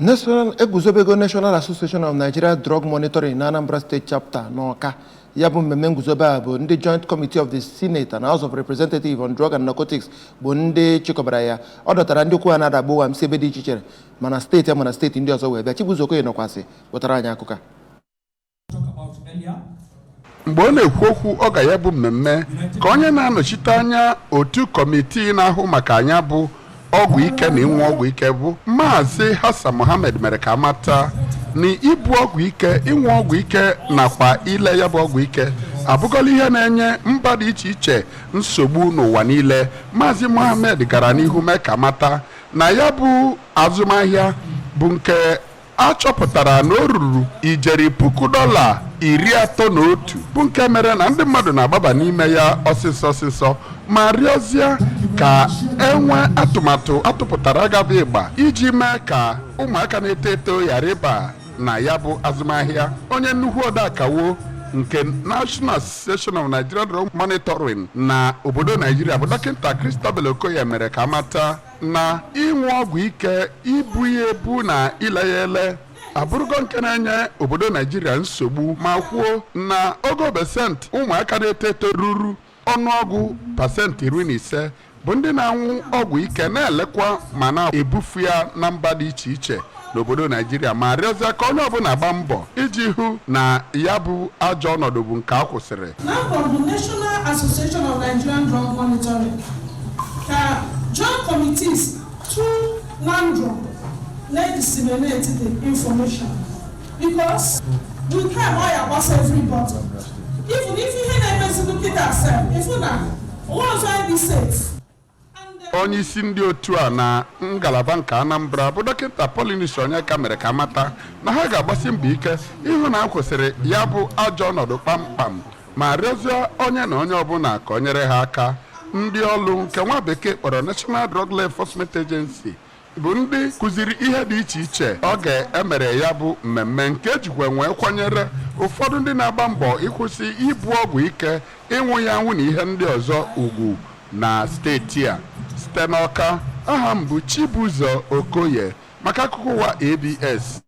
National Association of Nigeria Drug Monitoring in Anambra State Chapter N'Awka ya bụ mmemme nguzobe a bụ ndị Joint Committee of the Senate and House of Representatives on Drug and Narcotics bụ ndị chịkọbara ya. Ọ dọtara ndị okwu a na-adagbu wa ebe dị iche iche mana steeti ndị ọzọ wee bịa. Chibuzokoye nọkwasị wetara anyị akụkọ. Mgbe ọ na-ekwu okwu oge ya bụ mmemme ka onye na-anọchite anya otu kọmitii na-ahụ maka anya bụ ọgwụ ike na ịnwụ ọgwụ ike bụ Maazị Hassan Mohammed mere ka amata na ibu ọgwụ ike ịnwụ ọgwụ ike nakwa ile ya bụ ọgwụ ike abụgọla ihe na-enye mba dị iche iche nsogbu n'ụwa niile. Maazị Mohammed gara n'ihu mee ka amata na ya bụ azụmahịa bụ nke a chọpụtara na o ruru ijeri $31,000 bụ nke mere na ndị mmadụ na-agbaba n'ime ya ọsịsọ ma rịọzie ka enwe atụmatụ atụpụtara agaghị ịgba iji mee ka ụmụaka na-eto eto ghara ịba na ya bụ azụmahịa. Onye nnukwu odeakawo nke National Association of Nigeria Drug Monitoring na obodo Nigeria bụ Dọkịta Christabel Okoye mere ka amata na ịnwụ ọgwụ ike ibu ya ebu na ile ya ele abụrụgo nke na-enye obodo Nigeria nsogbu ma kwuo na ogo pesenti ụmụaka na-eto eto ruru ọnụọgụ pasenti 15 bụ ndị na-anwụ ọgwụ ike na-elekwa ma na-ebufu ya na mba dị iche iche n'obodo Nigeria ma rịọzie ka onye ọbụla gba mbọ iji hụ na ya bụ ajọ ọnọdụ bụ nke a kwụsịrị. From the National Association of Nigerian Drug Monitoring, joint committees through NANDM let disseminate the information because we care about everybody. Even if you hear them look at ourselves, if you know, what's why be safe. Onye isi ndị otu a na Ngalaba nke Anambra bụ Dọkịta Paulinus Onyeka mere ka amata na ha ga-agbasi mbọ ike ịhụ na akwụsịrị ya bụ ajọ ọnọdụ kpamkpam ma rịọzie onye na onye ọbụla ka o nyere ha aka. Ndị ọrụ nke nwa bekee kpọrọ National Drug Law Enforcement Agency bụ ndị kụziri ihe dị iche iche oge emere ya bụ mmemme nke ejikwa nwee kwanyere ụfọdụ ndị na-agba mbọ ịkwụsị ibu ọgwụ ike ịnwụ ya anwụ na ihe ndị ọzọ ugwu na steeti a. Site n'Awka, aha m bụ Chibuzokoye maka akụkọ ụwa ABS.